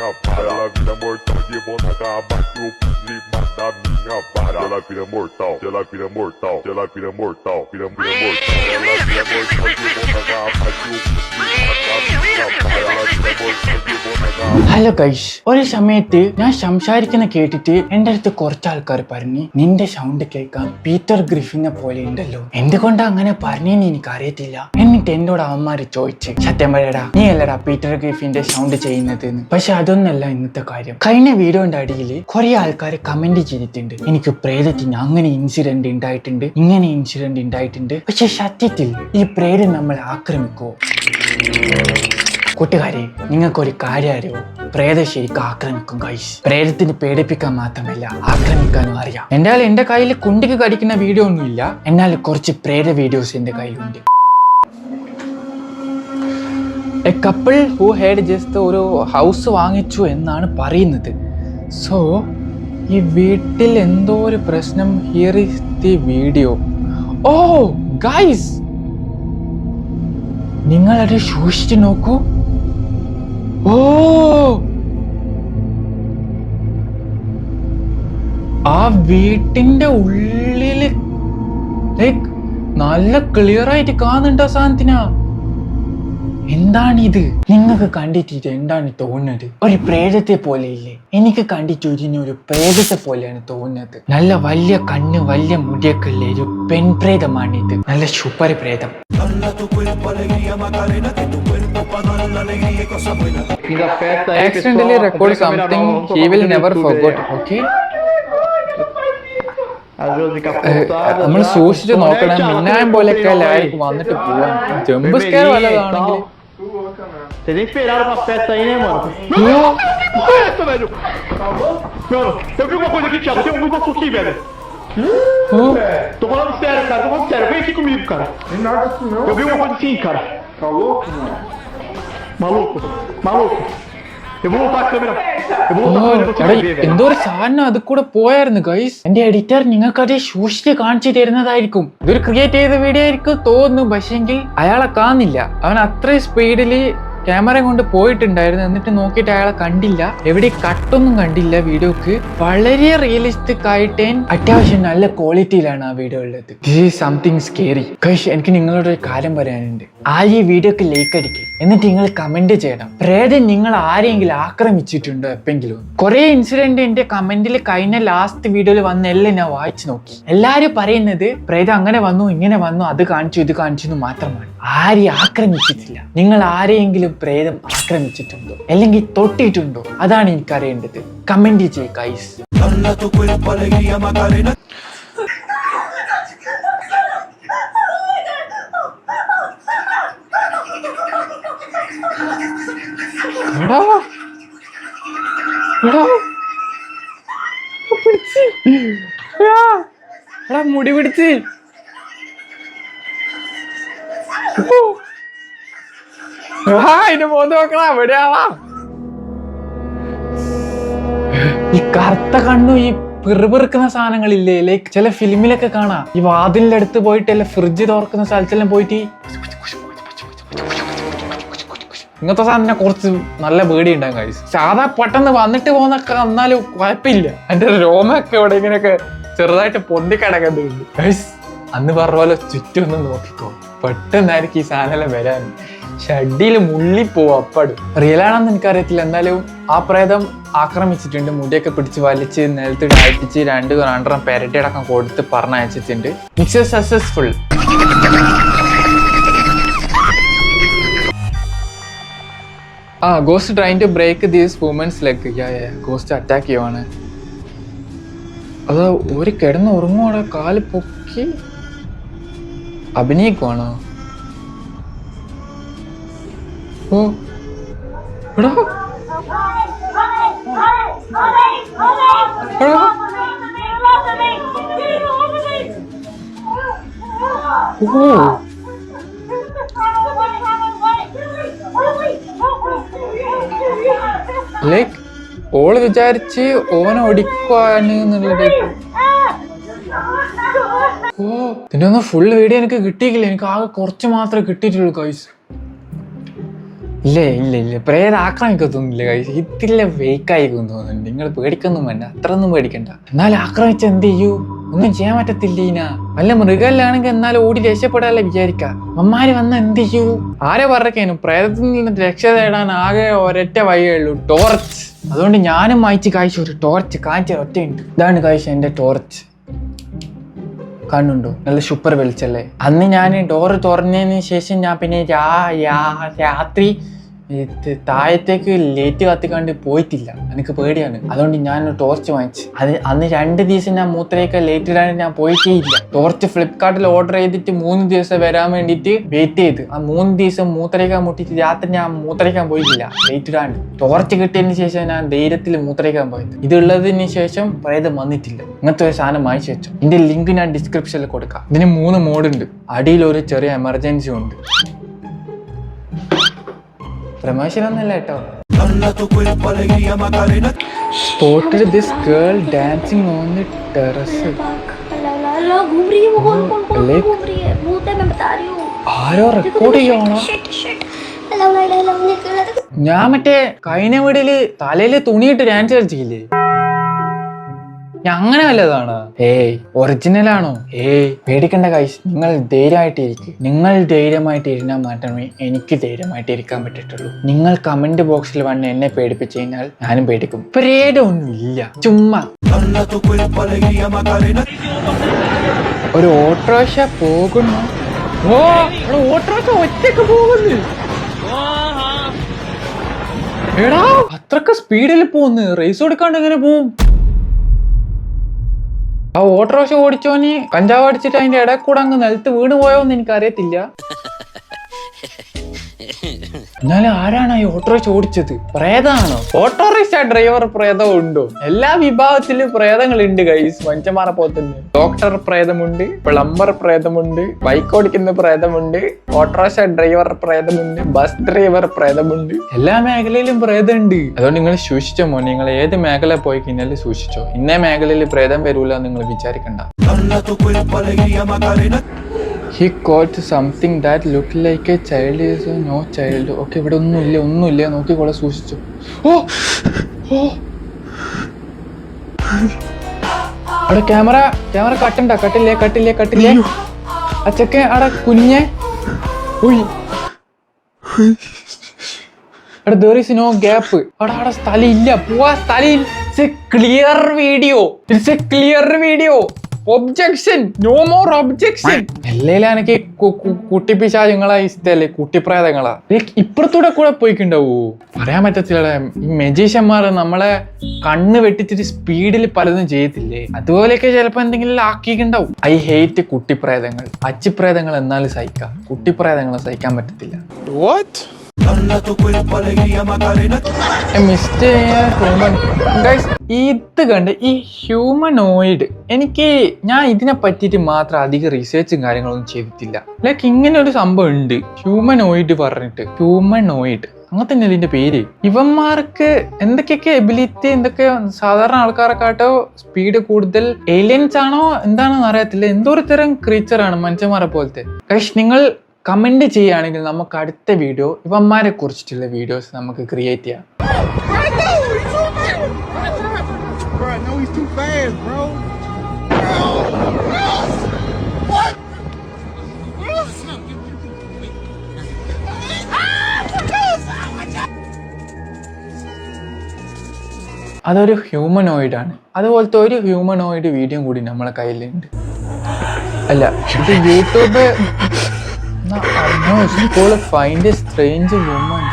minha vara. Ela vira mortal de boneca, abate o puzli, mata a minha vara. Ela vira mortal, ela vira mortal, ela vira mortal, vira mortal. Ela vira mortal de boneca, abate o puzli, mata a minha vara. Ela vira mortal de boneca. Hello guys, ഒരു സമയത്ത് ഞാൻ സംസാരിക്കുന്ന കേട്ടിട്ട് എൻ്റെ അടുത്ത് കുറച്ച് ആൾക്കാർ പറഞ്ഞു നിന്റെ സൗണ്ട് കേൾക്കാൻ പീറ്റർ ഗ്രിഫിനെ പോലെ ഉണ്ടല്ലോ. എന്തുകൊണ്ടാ അങ്ങനെ പറഞ്ഞെന്ന് എനിക്ക് അറിയത്തില്ല. എന്നിട്ട് എന്നോട് അവന്മാര് ചോദിച്ചു, സത്യം പറയടാ നീ അല്ലടാ പീറ്റർ ഗ്രിഫിന്റെ സൗണ്ട് ചെയ്യുന്നത് എന്ന്. പക്ഷെ അതൊന്നല്ല ഇന്നത്തെ കാര്യം. കഴിഞ്ഞ വീഡിയോന്റെ അടിയിൽ കുറെ ആൾക്കാർ കമന്റ് ചെയ്തിട്ടുണ്ട്, എനിക്ക് പ്രേതത്തിന് അങ്ങനെ ഇൻസിഡന്റ് ഉണ്ടായിട്ടുണ്ട്, ഇങ്ങനെ ഇൻസിഡന്റ് ഉണ്ടായിട്ടുണ്ട്. പക്ഷെ സത്യത്തിൽ ഈ പ്രേതം നമ്മളെ ആക്രമിക്കുവോ? കൂട്ടുകാരെ, നിങ്ങൾക്കൊരു കാര്യം അറിയോ? പ്രേതം ശരിക്കും ആക്രമിക്കും ഗൈസ്. പ്രേതത്തിന് പേടിപ്പിക്കാൻ മാത്രമല്ല ആക്രമിക്കാനും അറിയാം. എന്നാൽ എന്റെ കയ്യിൽ കുണ്ടിക്ക് കടിക്കുന്ന വീഡിയോ ഒന്നുമില്ല, എന്നാൽ കുറച്ച് പ്രേത വീഡിയോസ് എന്റെ കയ്യിലുണ്ട്. A couple who had just ഒരു ഹൗസ് വാങ്ങിച്ചു എന്നാണ് പറയുന്നത്. സോ ഈ വീട്ടിൽ എന്തോ ഒരു പ്രശ്നം. Here is the video. Oh guys, നിങ്ങളത് സൂക്ഷിച്ചു നോക്കൂ. ഓ, ആ വീട്ടിന്റെ ഉള്ളില് ലൈക്ക് നല്ല ക്ലിയർ ആയിട്ട് കാണുന്നുണ്ട് ആ സാധനത്തിനാ. എന്താണിത്? നിങ്ങൾക്ക് കണ്ടിട്ട് എന്താണ് തോന്നുന്നത്? ഒരു പ്രേതത്തെ പോലെ ഇല്ലേ? എനിക്ക് കണ്ടിട്ട് ഒരു പ്രേതത്തെ പോലെയാണ് തോന്നുന്നത്. നല്ല വലിയ കണ്ണ്, വലിയ മുടിയൊക്കെ ഉള്ള ഒരു പെൺപ്രേതമാണിത്. നല്ല സൂപ്പർ പ്രേതം. Accidentally record something he will never forget. Okay? നമ്മൾ സൂക്ഷിച്ച് നോക്കണം. മിന്നായം പോലെയൊക്കെ എല്ലാവർക്കും വന്നിട്ട് പോവാൻ. ജമ്പ് സ്കെയർ വല്ലതാണെങ്കിൽ. Vocês nem esperaram uma festa aí, né, mano? Não! Festa, velho! Mano, eu vi uma coisa aqui, Thiago. Tem um negócio aqui, velho. Tô falando sério, cara. Tô falando sério. Vem aqui comigo, cara. Nem nada assim não. Eu vi uma coisa assim, cara. Tá louco, mano? Maluco. Maluco. Eu vou voltar a câmera. Eu vou voltar a câmera pra você ver, velho. എന്തോ ഒരു സാധനം അത് കൂടെ പോയായിരുന്നു guys. എന്റെ editor നിങ്ങൾക്ക് അത് സൂക്ഷിച്ച് കാണിച്ചു തരുന്നതായിരിക്കും. ഇതൊരു ക്രിയേറ്റ് ചെയ്ത വീഡിയോ ആയിരിക്കും തോന്നുന്നു. പക്ഷെങ്കിൽ അയാളെ കാണുന്നില്ല. അവൻ അത്രയും സ്പീഡില് ക്യാമറ കൊണ്ട് പോയിട്ടുണ്ടായിരുന്നു. എന്നിട്ട് നോക്കിയിട്ട് അയാളെ കണ്ടില്ല. എവിടെ കട്ടൊന്നും കണ്ടില്ല വീഡിയോക്ക്. വളരെ റിയലിസ്റ്റിക് ആയിട്ട് അത്യാവശ്യം നല്ല ക്വാളിറ്റിയിലാണ് ആ വീഡിയോ ഉള്ളത്. This is something scary guys. എനിക്ക് നിങ്ങളോട് ഒരു കാര്യം പറയാനുണ്ട്. ഈ വീഡിയോക്ക് ലൈക്ക് അടിക്കുക, എന്നിട്ട് നിങ്ങൾ കമന്റ് ചെയ്യണം. പ്രേതം നിങ്ങൾ ആരെങ്കിലും ആക്രമിച്ചിട്ടുണ്ടോ എപ്പെങ്കിലും? കുറെ ഇൻസിഡന്റ് എന്റെ കമന്റിൽ കഴിഞ്ഞ ലാസ്റ്റ് വീഡിയോയിൽ വന്നെല്ലാം ഞാൻ വായിച്ചു നോക്കി. എല്ലാരും പറയുന്നത് പ്രേതം അങ്ങനെ വന്നു, ഇങ്ങനെ വന്നു, അത് കാണിച്ചു, ഇത് കാണിച്ചു എന്ന് മാത്രമാണ്. ആരെയും ആക്രമിച്ചിട്ടില്ല. നിങ്ങൾ ആരെയെങ്കിലും പ്രേതം ആക്രമിച്ചിട്ടുണ്ടോ അല്ലെങ്കിൽ തൊട്ടിട്ടുണ്ടോ? അതാണ് എനിക്കറിയേണ്ടത്. കമന്റ് ചെയ്യ് ഗൈസ്. മുടി പിടിച്ച് എവിടെയാവാ? ഈ കറുത്ത കണ്ണു, ഈ പിറുപിറുക്കുന്ന സാധനങ്ങളില്ലേ, ലൈക്ക് ചില ഫിലിമിലൊക്കെ കാണാം. ഈ വാതിലിന്റെ അടുത്ത് പോയിട്ടല്ല, ഫ്രിഡ്ജ് തുറക്കുന്ന സ്ഥലത്തെല്ലാം പോയിട്ട് ഇങ്ങനത്തെ സാധനം കുറച്ച് നല്ല പേടി ഉണ്ടാകും കഴിച്ചു. സാധാ പെട്ടെന്ന് വന്നിട്ട് പോകുന്നൊക്കെ വന്നാലും കുഴപ്പമില്ല. എന്റെ രോമൊക്കെ ഇവിടെ ഇങ്ങനെയൊക്കെ ചെറുതായിട്ട് പൊന്തിക്കിടക്കുന്നുണ്ട് ഗൈസ്. അന്ന് പറഞ്ഞ പോലെ ചുറ്റും ഒന്ന് നോക്കിക്കോ, പെട്ടെന്നായിരിക്കും ഈ സാധനം വരാൻ. ഷഡിയിൽ മുള്ളിപ്പോവും അപ്പാട്. റിയൽ ആണെന്ന് എനിക്കറിയത്തില്ല. എന്തായാലും ആ പ്രേതം ആക്രമിച്ചിട്ടുണ്ട്. മുടിയൊക്കെ പിടിച്ച് വലിച്ച് നിലത്തിട്ട് അയപ്പിച്ച് 2 പെരട്ടി അടക്കം കൊടുത്ത് പറഞ്ഞയച്ചിട്ടുണ്ട്. Mixer successful. Ghost trying to break these women's leg. Ghost attack ചെയ്യുവാണ്. അത് ഒരു കിടന്ന് ഉറങ്ങുവാണ്, കാല് പൊക്കി അഭിനയിക്കുവാണോ? ഓ എടാ, ഓ ലൈക്ക് ഓള് വിചാരിച്ച് ഓനെ ഒടിക്കുവാണ് എന്നുള്ളത്. ഓ, ഇതിന്റെ ഒന്നും ഫുൾ വീഡിയോ എനിക്ക് കിട്ടിയില്ല. എനിക്ക് ആകെ കുറച്ച് മാത്രമേ കിട്ടിയിട്ടുള്ളൂ ഗൈസ്. ഇല്ല ഇല്ല ഇല്ല, പ്രേതം ആക്രമിക്കത്തൊന്നുമില്ല ഗൈസ്. ഇതില്ല ഫേക്കായിരിക്കും തോന്നുന്നുണ്ട്. നിങ്ങൾ പേടിക്കൊന്നും വേണ്ട, അത്രയൊന്നും പേടിക്കണ്ട. എന്നാലും ആക്രമിച്ച എന്ത് ചെയ്യൂ? ഒന്നും ചെയ്യാൻ പറ്റത്തില്ല. വല്ല മൃഗല്ലാണെങ്കിൽ എന്നാലും ഓടി രക്ഷപ്പെടാല്ലേ വിചാരിക്കാം. അമ്മാര് വന്ന എന്ത് ചെയ്യൂ? ആരെ പറഞ്ഞേനും പ്രേതത്തിൽ നിന്ന് രക്ഷ തേടാൻ ആകെ ഒരൊറ്റ വഴിയേ ഉള്ളൂ, ടോർച്ച്. അതുകൊണ്ട് ഞാനും വായിച്ച് കാഴ്ച ഒരു ടോർച്ച് കാഴ്ച ഒറ്റയുണ്ട്. ഇതാണ് കാഴ്ച എന്റെ ടോർച്ച്. കാണുന്നുണ്ടോ? നല്ല സൂപ്പർ വെളിച്ചല്ലേ. അന്ന് ഞാൻ ഡോറ് തുറന്നതിന് ശേഷം ഞാൻ പിന്നെ രാത്രി താഴത്തേക്ക് ലേറ്റ് കത്തിക്കാണ്ട് പോയിട്ടില്ല. എനിക്ക് പേടിയാണ്. അതുകൊണ്ട് ഞാൻ ടോർച്ച് വാങ്ങിച്ചു. അന്ന് 2 ദിവസം ഞാൻ മൂത്രയൊക്കെ ലേറ്റ് ഇടാൻ ഞാൻ പോയിട്ടേ ഇല്ല. ടോർച്ച് ഫ്ലിപ്കാർട്ടിൽ ഓർഡർ ചെയ്തിട്ട് 3 ദിവസം വരാൻ വേണ്ടിയിട്ട് വെയിറ്റ് ചെയ്ത് ആ 3 ദിവസം മൂത്രയ്ക്കാൻ മുട്ടിട്ട് രാത്രി ഞാൻ മൂത്രയ്ക്കാൻ പോയിട്ടില്ല ലേറ്റ് ഇടാണ്ട്. ടോർച്ച് കിട്ടിയതിന് ശേഷം ഞാൻ ധൈര്യത്തിൽ മൂത്രയ്ക്കാൻ പോയത്. ഇതുള്ളതിന് ശേഷം പ്രേതം വന്നിട്ടില്ല. ഇങ്ങനത്തെ ഒരു സാധനം വാങ്ങിച്ചു വെച്ചു. ഇതിന്റെ ലിങ്ക് ഞാൻ ഡിസ്ക്രിപ്ഷനിൽ കൊടുക്കാം. ഇതിന് 3 മോഡുണ്ട്. അടിയിൽ ഒരു ചെറിയ എമർജൻസി ഉണ്ട്. പ്രമോഷനൊന്നുമില്ല കേട്ടോ. Spotted this girl dancing on the terrace. घूम रही है वो, कौन घूम रही है? भूत है, मैं बता रही हूँ. ആരോ റെക്കോർഡ് ചെയ്യണോ? ഞാൻ മറ്റേ കഴിഞ്ഞ വീടില് തലയില് തുണിയിട്ട് ഡാൻസ് കളിച്ചില്ലേ? അങ്ങനെ വല്ലതാണ്? ഏയ് ഒറിജിനലാണോ? ഏയ് പേടിക്കണ്ട ഗൈസ്, നിങ്ങൾ ധൈര്യമായിട്ടിരിക്കും. നിങ്ങൾ ധൈര്യമായിട്ട് ഇരുന്നാൽ മാത്രമേ എനിക്ക് ധൈര്യമായിട്ട് ഇരിക്കാൻ പറ്റത്തുള്ളൂ. നിങ്ങൾ കമന്റ് ബോക്സിൽ വന്ന് എന്നെ പേടിപ്പിച്ചു കഴിഞ്ഞാൽ ഞാനും പേടിക്കും. പേടിയൊന്നും ഇല്ല, ചുമ്മാ. ഒരു ഓട്ടോറിക്ഷ പോകുന്നു. ഓ ഓട്ടോറിക്ഷ ഒറ്റക്ക് പോകുന്നു. എടാ അത്രക്ക് സ്പീഡിൽ പോകുന്നു. റേസ് കൊടുക്കാണ്ട് എങ്ങനെ പോവും? ആ ഓട്ടോറിക്ഷ ഓടിച്ചോന് കഞ്ചാവ് അടിച്ചിട്ട് അതിന്റെ ഇടയിൽ കൂടെ അങ്ങ് നിലത്ത് വീണ് പോയോന്ന് എനിക്കറിയത്തില്ല. എന്നാലും ആരാണ് ഈ ഓട്ടോറിക്ഷ ഓടിച്ചത്? പ്രേതാണോ? ഓട്ടോറിക്ഷ ഡ്രൈവർ പ്രേതം ഉണ്ടോ? എല്ലാ വിഭാഗത്തിലും പ്രേതങ്ങളുണ്ട് ഗൈസ്. മനുഷ്യന്മാരെ പോലെ തന്നെ ഡോക്ടർ പ്രേതമുണ്ട്, പ്ലംബർ പ്രേതമുണ്ട്, ബൈക്ക് ഓടിക്കുന്ന പ്രേതമുണ്ട്, ഓട്ടോറിക്ഷ ഡ്രൈവർ പ്രേതമുണ്ട്, ബസ് ഡ്രൈവർ പ്രേതമുണ്ട്. എല്ലാ മേഖലയിലും പ്രേതമുണ്ട്. അതുകൊണ്ട് നിങ്ങൾ സൂക്ഷിച്ചോ മോനെ. നിങ്ങൾ ഏത് മേഖല പോയി കഴിഞ്ഞാലും സൂക്ഷിച്ചോ. ഇന്നേ മേഖലയിൽ പ്രേതം വരൂല നിങ്ങൾ വിചാരിക്കണ്ട. He caught something that looked like a child. Is no child. Okay, ഇവിടെ ഒന്നുമില്ല നോക്കിക്കോളെ, സൂക്ഷിച്ചു. ഓ അവിടെ ക്യാമറ കട്ടില്ലേ. അച്ചക്കെ അവിടെ കുഞ്ഞെ. അവിടെ there is no gap. അവിടെ സ്ഥലം ഇല്ല, പോവാ സ്ഥലം. It's a clear video. Objection, no more objection. എല്ലാം എനിക്ക് കുട്ടിപ്പിശാചുങ്ങളാ ഇഷ്ടല്ലേ, കുട്ടിപ്രേതങ്ങളാ. ഇപ്പുറത്തൂടെ കൂടെ പോയിക്കുണ്ടാവൂ, പറയാൻ പറ്റത്തില്ല. ഈ മെജീഷ്യന്മാർ നമ്മളെ കണ്ണ് വെട്ടിച്ചിട്ട് സ്പീഡിൽ പലതും ചെയ്യത്തില്ലേ, അതുപോലെയൊക്കെ ചിലപ്പോ എന്തെങ്കിലും ആക്കിയിട്ടുണ്ടാവും. I hate കുട്ടിപ്രേതങ്ങൾ. അച്ചിപ്രേതങ്ങൾ എന്നാലും സഹിക്കാം, കുട്ടിപ്രേതങ്ങളെ സഹിക്കാൻ പറ്റത്തില്ല. ഇത് കണ്ട് ഈ ഹ്യൂമനോയിഡ്, ഞാൻ ഇതിനെ പറ്റിയിട്ട് മാത്രം അധികം റിസർച്ചും കാര്യങ്ങളൊന്നും ചെയ്തിട്ടില്ല. ലൈക്ക് ഇങ്ങനെ ഒരു സംഭവം ഉണ്ട്, ഹ്യൂമനോയിഡ് പറഞ്ഞിട്ട്. ഹ്യൂമനോയിഡ് അങ്ങനെ തന്നെയല്ലേ ഇതിന്റെ പേര്. ഇവന്മാർക്ക് എന്തൊക്കെയൊക്കെ എബിലിറ്റി, എന്തൊക്കെ സാധാരണ ആൾക്കാരെക്കാട്ടോ സ്പീഡ് കൂടുതൽ. ഏലിയൻസ് ആണോ എന്താണെന്ന് അറിയത്തില്ല, എന്തോ ഒരു തരം ക്രീച്ചറാണ് മനുഷ്യന്മാരെ പോലത്തെ. പക്ഷെ നിങ്ങൾ കമന്റ് ചെയ്യുകയാണെങ്കിൽ നമുക്ക് അടുത്ത വീഡിയോ ഇവന്മാരെ കുറിച്ചിട്ടുള്ള വീഡിയോസ് നമുക്ക് ക്രിയേറ്റ് ചെയ്യാം. അതൊരു ഹ്യൂമനോയിഡാണ്. അതുപോലത്തെ ഒരു ഹ്യൂമനോയിഡ് വീഡിയോ കൂടി നമ്മളെ കയ്യിലുണ്ട്. അല്ല, ഇത് YouTube find A strange woman.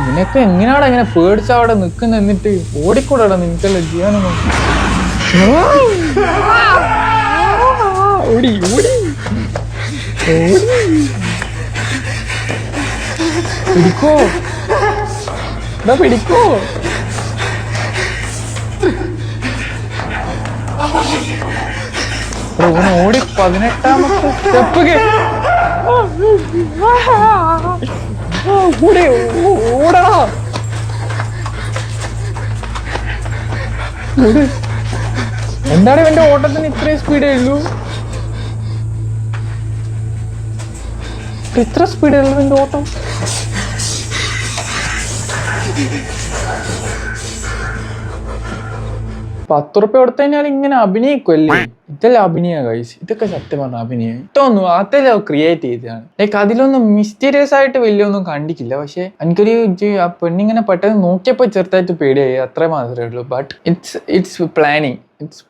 നിനക്ക് എങ്ങനെയാടാ ഇങ്ങനെ പേടിച്ച അവിടെ നിൽക്കുന്ന, എന്നിട്ട് ഓടിക്കൂടാ നിനക്കല്ല ചെയ്യാനൊന്നും. പിടിക്കോ പിടിക്കോ. ഓടി 18ാമത്തെ സ്റ്റെപ്പ് ഓടടാ. എന്താണ് ഇവന്റെ ഓട്ടത്തിന് ഇത്രയും സ്പീഡേ ഉള്ളൂ? ഇത്ര സ്പീഡല്ല എൻ്റെ ഓട്ടം. 10 റുപ്യ കൊടുത്തു കഴിഞ്ഞാൽ ഇങ്ങനെ അഭിനയിക്കുമല്ലേ? ഇതല്ല അഭിനയ ഗൈസ്, ഇതൊക്കെ സത്യം പറഞ്ഞ അഭിനയം. ഇതൊന്നും അതെല്ലാം ക്രിയേറ്റ് ചെയ്തതാണ്. ലൈക്ക് അതിലൊന്നും മിസ്റ്റീരിയസ് ആയിട്ട് വലിയൊന്നും കണ്ടിട്ടില്ല. പക്ഷെ എനിക്കൊരു ആ പെണ്ണിങ്ങനെ പെട്ടെന്ന് നോക്കിയപ്പോൾ ചെറുതായിട്ട് പേടിയായി, അത്ര മാത്രമേ ഉള്ളൂ. But it's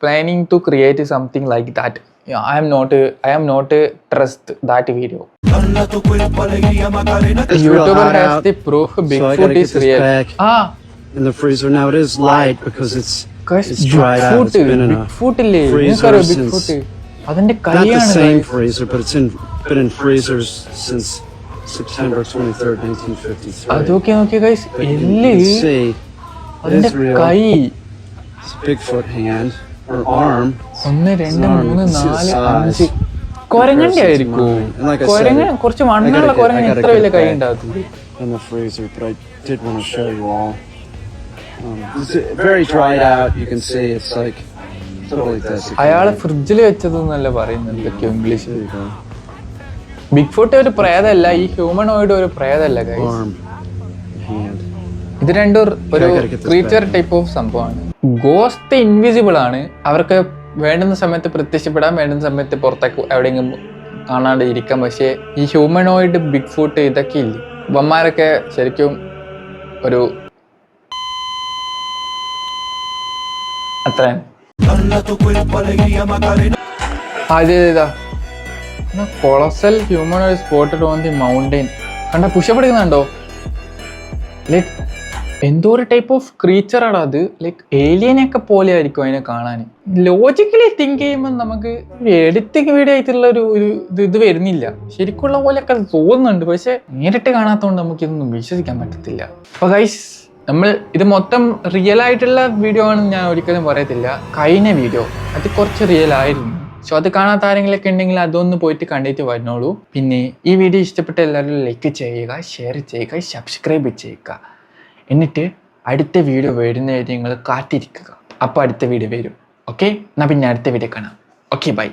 planning to create something like that. I am not trust that video. YouTuber has the proof Bigfoot is real. In the freezer now, it is light because it's dried out. It's been in a Bigfoot ഇല്ലേ? നിങ്ങൾക്കറിയോ Bigfoot? അതിന്റെ not the കൈയാണ് same freezer, but it's been in freezers since September 23rd, 1953. അതൊക്കെ നോക്കിയ guys, But you എല്ല് can see it അതിന്റെ is real. കൈ. It's a Bigfoot hand or arm. 1, 2, 3, 4, 5 കൊരങ്ങന്റെ ആയിരിക്കും. കൊരങ്ങൻ കുറച്ച് മണ്ണുള്ള കൊരങ്ങൻ എത്ര വലിയ കൈ ഉണ്ടാകും In the freezer, but I did want to show you all. It's very dried out. You can see it's like totally desiccated. അയാളെ ഫ്രിഡ്ജിൽ വെച്ചതെന്നല്ല പറയുന്നത് എന്തൊക്കെയോ ഇംഗ്ലീഷിൽ. There you go. Big foot ഒരു പ്രേതമല്ല, ഈ ഹ്യൂമനോയിഡ് ഒരു പ്രേതമല്ല ഗൈസ്. Arm, hand. ഇത് രണ്ടും ഒരു ക്രീച്ചർ ടൈപ്പ് ഓഫ് സംഭവമാണ്. ഗോസ്റ്റ് ഇൻവിസിബിൾ ആണ്. അവർക്ക് വേണ്ടുന്ന സമയത്ത് പ്രത്യക്ഷപ്പെടാൻ, വേണ്ടുന്ന സമയത്ത് പുറത്തേക്ക് എവിടെയെങ്കിലും കാണാണ്ട് ഇരിക്കാം. പക്ഷേ ഈ ഹ്യൂമനോയിഡ് ബിഗ് ഫുട്ട് ഇതൊക്കെ ഇല്ല. ഇവന്മാരൊക്കെ ശരിക്കും ഒരു അത്ര colossal humanoid spotted on the mountain. കണ്ട പുഷപ്പ് എടുക്കുന്നുണ്ടോ? ലൈക്ക് എന്തോ ഒരു ടൈപ്പ് ഓഫ് ക്രീച്ചറാണ് അത്. ലൈക്ക് ഏലിയനൊക്കെ പോലെ ആയിരിക്കും അതിനെ കാണാൻ. ലോജിക്കലി തിങ്ക് ചെയ്യുമ്പോൾ നമുക്ക് എഡിറ്റിംഗ് വീഡിയോ ആയിട്ടുള്ള ഒരു ഇത് വരുന്നില്ല. ശരിക്കുള്ള പോലെയൊക്കെ തോന്നുന്നുണ്ട്, പക്ഷെ നേരിട്ട് കാണാത്തതുകൊണ്ട് നമുക്കിതൊന്നും വിശ്വസിക്കാൻ പറ്റത്തില്ല. അപ്പോൾ ഗൈസ്, നമ്മൾ ഇത് മൊത്തം റിയൽ ആയിട്ടുള്ള വീഡിയോ ആണെന്ന് ഞാൻ ഒരിക്കലും പറയത്തില്ല. കഴിഞ്ഞ വീഡിയോ അത് കുറച്ച് റിയൽ ആയിരുന്നു. സോ അത് കാണാത്ത ആരെങ്കിലൊക്കെ ഉണ്ടെങ്കിൽ അതൊന്ന് പോയിട്ട് കണ്ടിട്ട് വരുന്നോളൂ. പിന്നെ ഈ വീഡിയോ ഇഷ്ടപ്പെട്ട എല്ലാവരും ലൈക്ക് ചെയ്യുക, ഷെയർ ചെയ്യുക, സബ്സ്ക്രൈബ് ചെയ്യുക. എന്നിട്ട് അടുത്ത വീഡിയോ വരുന്നതായിട്ട് നിങ്ങൾ കാത്തിരിക്കുക. അപ്പോൾ അടുത്ത വീഡിയോ വരും. ഓക്കെ, എന്നാൽ പിന്നെ അടുത്ത വീഡിയോ കാണാം. Okay, by.